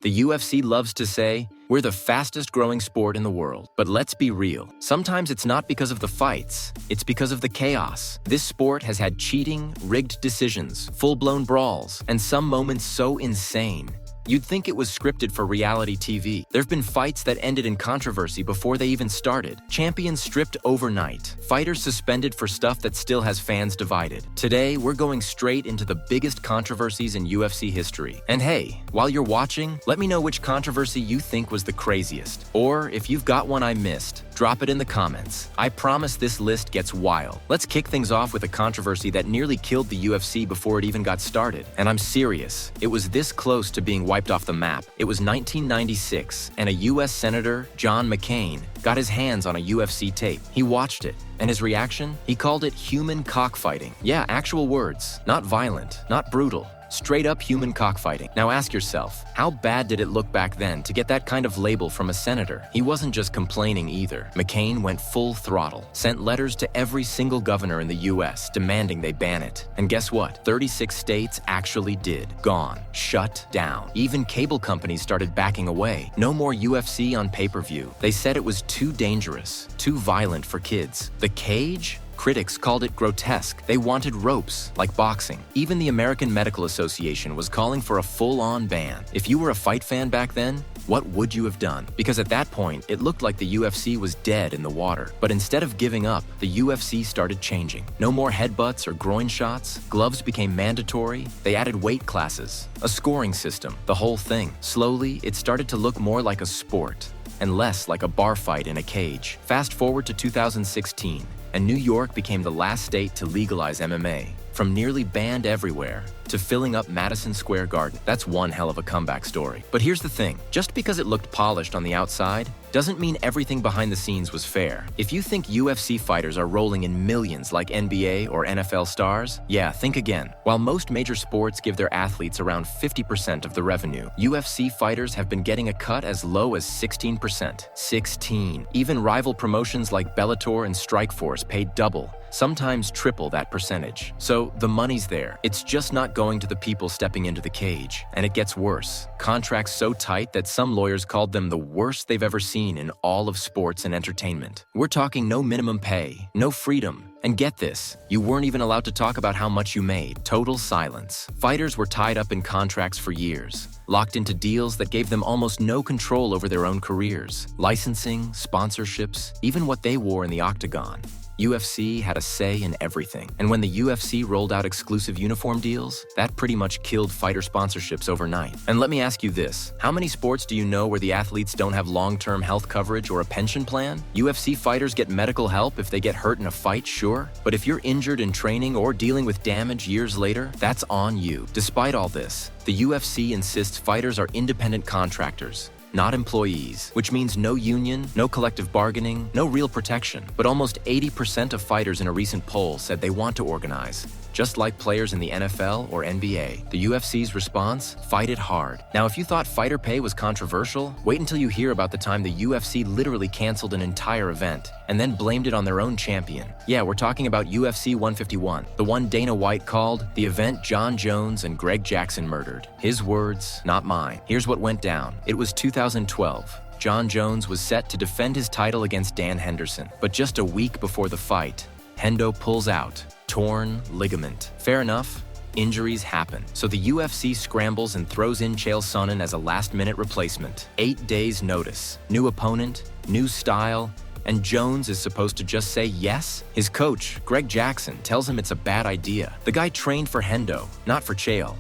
The UFC loves to say, we're the fastest growing sport in the world. But let's be real. Sometimes it's not because of the fights, it's because of the chaos. This sport has had cheating, rigged decisions, full-blown brawls, and some moments so insane you'd think it was scripted for reality TV. There've been fights that ended in controversy before they even started. Champions stripped overnight. Fighters suspended for stuff that still has fans divided. Today, we're going straight into the biggest controversies in UFC history. And hey, while you're watching, let me know which controversy you think was the craziest. Or if you've got one I missed, drop it in the comments. I promise this list gets wild. Let's kick things off with a controversy that nearly killed the UFC before it even got started. And I'm serious. It was this close to being wiped off the map. It was 1996, and a U.S. Senator, John McCain, got his hands on a UFC tape. He watched it, and his reaction? He called it human cockfighting. Yeah, actual words. Not violent, not brutal. Straight up human cockfighting. Now ask yourself, how bad did it look back then to get that kind of label from a senator? He wasn't just complaining either. McCain went full throttle, sent letters to every single governor in the US demanding they ban it. And guess what? 36 states actually did. Gone. Shut down. Even cable companies started backing away. No more UFC on pay-per-view. They said it was too dangerous, too violent for kids. The cage? Critics called it grotesque. They wanted ropes, like boxing. Even the American Medical Association was calling for a full-on ban. If you were a fight fan back then, what would you have done? Because at that point, it looked like the UFC was dead in the water. But instead of giving up, the UFC started changing. No more headbutts or groin shots. Gloves became mandatory. They added weight classes, a scoring system, the whole thing. Slowly, it started to look more like a sport and less like a bar fight in a cage. Fast forward to 2016. And New York became the last state to legalize MMA. From nearly banned everywhere to filling up Madison Square Garden. That's one hell of a comeback story. But here's the thing, just because it looked polished on the outside doesn't mean everything behind the scenes was fair. If you think UFC fighters are rolling in millions like NBA or NFL stars, yeah, think again. While most major sports give their athletes around 50% of the revenue, UFC fighters have been getting a cut as low as 16%. 16. Even rival promotions like Bellator and Strikeforce pay double, sometimes triple that percentage. So the money's there. It's just not going to the people stepping into the cage. And it gets worse. Contracts so tight that some lawyers called them the worst they've ever seen in all of sports and entertainment. We're talking no minimum pay, no freedom. And get this, you weren't even allowed to talk about how much you made. Total silence. Fighters were tied up in contracts for years, locked into deals that gave them almost no control over their own careers. Licensing, sponsorships, even what they wore in the octagon. UFC had a say in everything. And when the UFC rolled out exclusive uniform deals, that pretty much killed fighter sponsorships overnight. And let me ask you this, how many sports do you know where the athletes don't have long-term health coverage or a pension plan? UFC fighters get medical help if they get hurt in a fight, sure. But if you're injured in training or dealing with damage years later, that's on you. Despite all this, the UFC insists fighters are independent contractors, not employees, which means no union, no collective bargaining, no real protection. But almost 80% of fighters in a recent poll said they want to organize, just like players in the NFL or NBA. The UFC's response? Fight it hard. Now, if you thought fighter pay was controversial, wait until you hear about the time the UFC literally canceled an entire event and then blamed it on their own champion. Yeah, we're talking about UFC 151, the one Dana White called the event Jon Jones and Greg Jackson murdered. His words, not mine. Here's what went down. It was 2012. Jon Jones was set to defend his title against Dan Henderson, but just a week before the fight, Hendo pulls out. Torn ligament. Fair enough, injuries happen. So the UFC scrambles and throws in Chael Sonnen as a last-minute replacement. 8 days notice. New opponent, new style, and Jones is supposed to just say yes? His coach, Greg Jackson, tells him it's a bad idea. The guy trained for Hendo, not for Chael.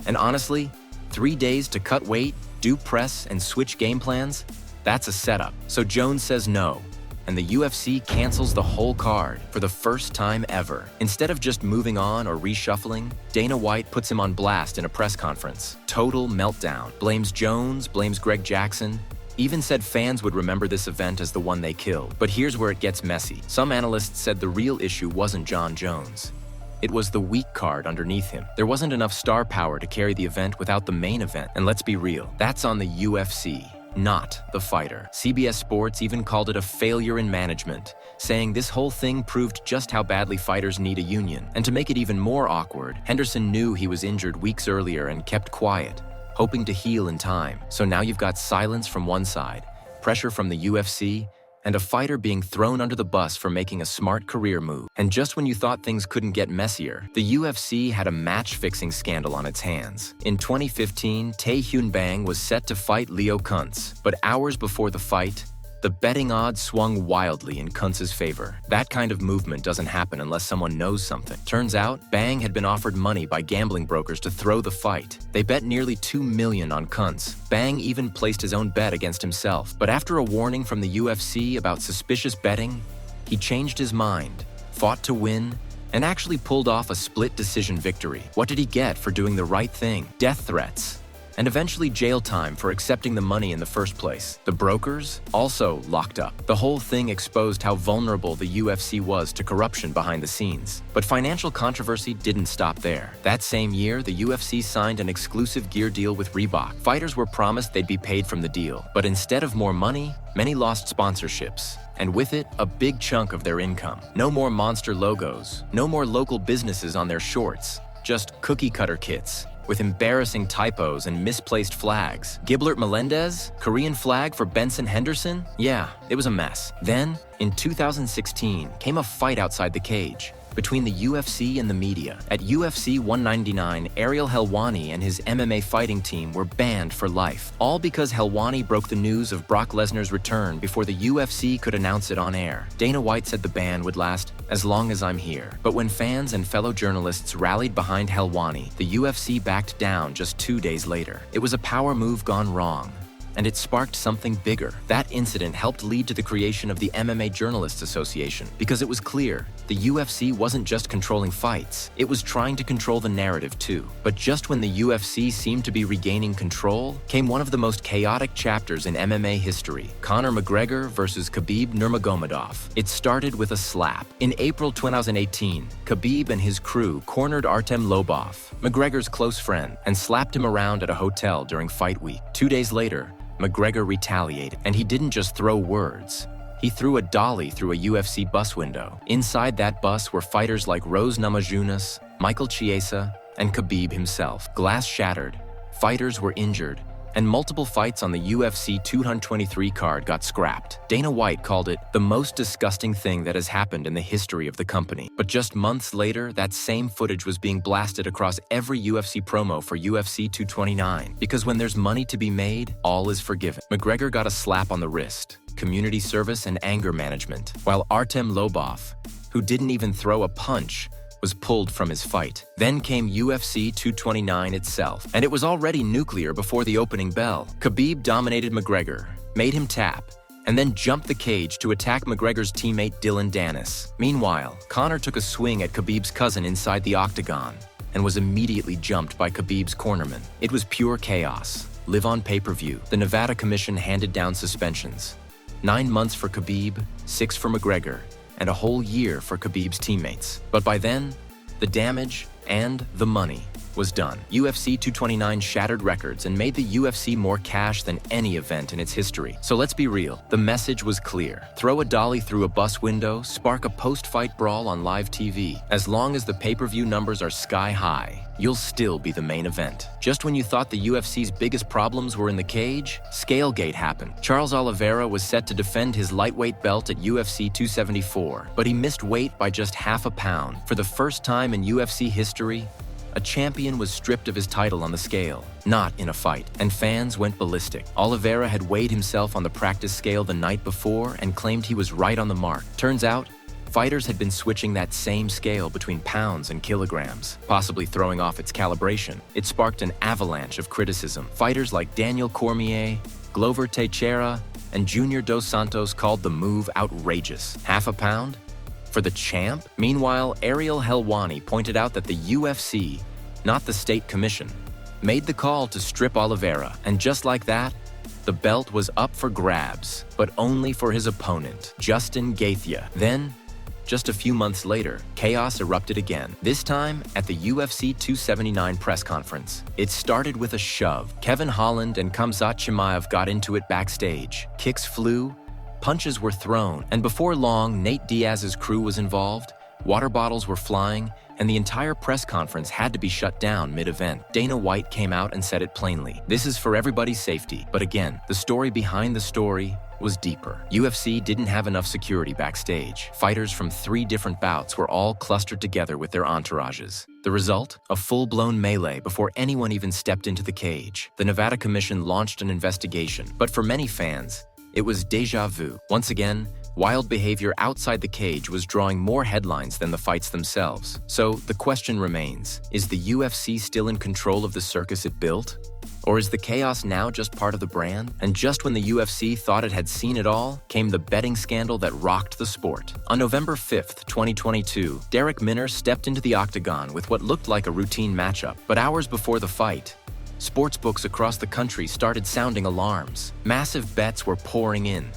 And honestly, 3 days to cut weight, do press, and switch game plans? That's a setup. So Jones says no. And the UFC cancels the whole card for the first time ever. Instead of just moving on or reshuffling, Dana White puts him on blast in a press conference. Total meltdown. Blames Jones, blames Greg Jackson, even said fans would remember this event as the one they killed. But here's where it gets messy. Some analysts said the real issue wasn't Jon Jones. It was the weak card underneath him. There wasn't enough star power to carry the event without the main event. And let's be real, that's on the UFC. Not the fighter. CBS Sports even called it a failure in management, saying this whole thing proved just how badly fighters need a union. And to make it even more awkward, Henderson knew he was injured weeks earlier and kept quiet. hoping to heal in time. So now you've got silence from one side, pressure from the UFC, and a fighter being thrown under the bus for making a smart career move. And just when you thought things couldn't get messier, the UFC had a match-fixing scandal on its hands. In 2015, Tae Hyun Bang was set to fight Leo Kuntz, but hours before the fight, the betting odds swung wildly in Kuntz's favor. That kind of movement doesn't happen unless someone knows something. Turns out, Bang had been offered money by gambling brokers to throw the fight. They bet nearly $2 million on Kuntz. Bang even placed his own bet against himself. But after a warning from the UFC about suspicious betting, he changed his mind, fought to win, and actually pulled off a split decision victory. What did he get for doing the right thing? Death threats, and eventually jail time for accepting the money in the first place. The brokers also locked up. The whole thing exposed how vulnerable the UFC was to corruption behind the scenes. But financial controversy didn't stop there. That same year, the UFC signed an exclusive gear deal with Reebok. Fighters were promised they'd be paid from the deal, but instead of more money, many lost sponsorships, and with it, a big chunk of their income. No more monster logos, no more local businesses on their shorts, just cookie-cutter kits with embarrassing typos and misplaced flags. Giblet Melendez? Korean flag for Benson Henderson? Yeah, it was a mess. Then, in 2016, came a fight outside the cage between the UFC and the media. At UFC 199, Ariel Helwani and his MMA fighting team were banned for life, all because Helwani broke the news of Brock Lesnar's return before the UFC could announce it on air. Dana White said the ban would last as long as I'm here. But when fans and fellow journalists rallied behind Helwani, the UFC backed down just 2 days later. It was a power move gone wrong, and it sparked something bigger. That incident helped lead to the creation of the MMA Journalists Association, because it was clear the UFC wasn't just controlling fights, it was trying to control the narrative too. But just when the UFC seemed to be regaining control, came one of the most chaotic chapters in MMA history: Conor McGregor versus Khabib Nurmagomedov. It started with a slap. In April 2018, Khabib and his crew cornered Artem Lobov, McGregor's close friend, and slapped him around at a hotel during fight week. 2 days later, McGregor retaliated, and he didn't just throw words. He threw a dolly through a UFC bus window. Inside that bus were fighters like Rose Namajunas, Michael Chiesa, and Khabib himself. Glass shattered, fighters were injured, and multiple fights on the UFC 223 card got scrapped. Dana White called it the most disgusting thing that has happened in the history of the company. But just months later, that same footage was being blasted across every UFC promo for UFC 229. Because when there's money to be made, all is forgiven. McGregor got a slap on the wrist, community service, and anger management, while Artem Lobov, who didn't even throw a punch, was pulled from his fight. Then came UFC 229 itself, and it was already nuclear before the opening bell. Khabib dominated McGregor, made him tap, and then jumped the cage to attack McGregor's teammate Dylan Dennis. Meanwhile, Conor took a swing at Khabib's cousin inside the octagon and was immediately jumped by Khabib's cornerman. It was pure chaos. Live on pay-per-view. The Nevada Commission handed down suspensions. 9 months for Khabib, 6 for McGregor, and a whole year for Khabib's teammates. But by then, the damage and the money was done. UFC 229 shattered records and made the UFC more cash than any event in its history. So let's be real, the message was clear. Throw a dolly through a bus window, spark a post-fight brawl on live TV. As long as the pay-per-view numbers are sky high, you'll still be the main event. Just when you thought the UFC's biggest problems were in the cage, Scalegate happened. Charles Oliveira was set to defend his lightweight belt at UFC 274, but he missed weight by just half a pound. For the first time in UFC history, a champion was stripped of his title on the scale, not in a fight, and fans went ballistic. Oliveira had weighed himself on the practice scale the night before and claimed he was right on the mark. Turns out, fighters had been switching that same scale between pounds and kilograms, possibly throwing off its calibration. It sparked an avalanche of criticism. Fighters like Daniel Cormier, Glover Teixeira, and Junior Dos Santos called the move outrageous. Half a pound? For the champ? Meanwhile, Ariel Helwani pointed out that the UFC, not the state commission, made the call to strip Oliveira, and just like that, the belt was up for grabs, but only for his opponent, Justin Gaethje. Then, just a few months later, chaos erupted again, this time at the UFC 279 press conference. It started with a shove. Kevin Holland and Khamzat Chimaev got into it backstage. Kicks flew, punches were thrown, and before long, Nate Diaz's crew was involved, water bottles were flying, and the entire press conference had to be shut down mid-event. Dana White came out and said it plainly. This is for everybody's safety. But again, the story behind the story was deeper. UFC didn't have enough security backstage. Fighters from 3 different bouts were all clustered together with their entourages. The result? A full-blown melee before anyone even stepped into the cage. The Nevada Commission launched an investigation, but for many fans, it was déjà vu. Once again, wild behavior outside the cage was drawing more headlines than the fights themselves. So the question remains, is the UFC still in control of the circus it built? Or is the chaos now just part of the brand? And just when the UFC thought it had seen it all, came the betting scandal that rocked the sport. On November 5th, 2022, Darrick Minner stepped into the octagon with what looked like a routine matchup. But hours before the fight, sportsbooks across the country started sounding alarms. Massive bets were pouring in,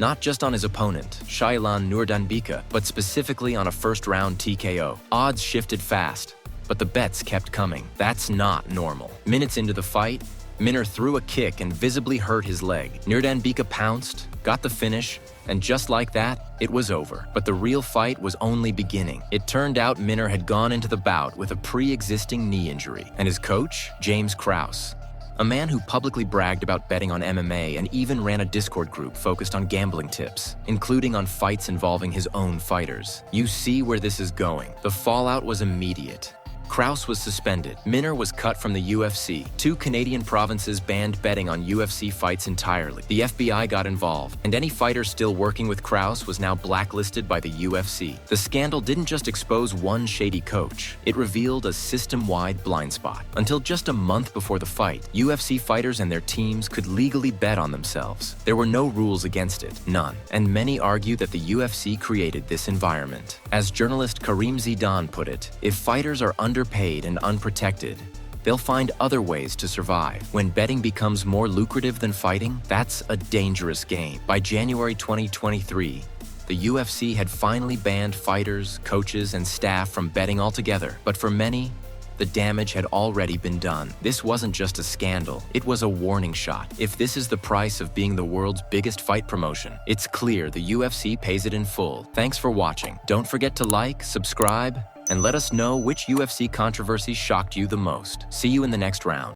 not just on his opponent, Shailan Nurdanbika, but specifically on a first-round TKO. Odds shifted fast, but the bets kept coming. That's not normal. Minutes into the fight, Minner threw a kick and visibly hurt his leg. Nurdanbika pounced, got the finish, and just like that, it was over. But the real fight was only beginning. It turned out Minner had gone into the bout with a pre-existing knee injury, and his coach, James Krause, a man who publicly bragged about betting on MMA and even ran a Discord group focused on gambling tips, including on fights involving his own fighters. You see where this is going. The fallout was immediate. Krause was suspended. Minner was cut from the UFC. 2 Canadian provinces banned betting on UFC fights entirely. The FBI got involved, and any fighter still working with Krause was now blacklisted by the UFC. The scandal didn't just expose one shady coach. It revealed a system-wide blind spot. Until just a month before the fight, UFC fighters and their teams could legally bet on themselves. There were no rules against it, none. And many argue that the UFC created this environment. As journalist Karim Zidan put it, if fighters are underpaid and unprotected, they'll find other ways to survive. When betting becomes more lucrative than fighting, that's a dangerous game. By January 2023, the UFC had finally banned fighters, coaches, and staff from betting altogether. But for many, the damage had already been done. This wasn't just a scandal, it was a warning shot. If this is the price of being the world's biggest fight promotion, it's clear the UFC pays it in full. Thanks for watching. Don't forget to like, subscribe, and let us know which UFC controversy shocked you the most. See you in the next round.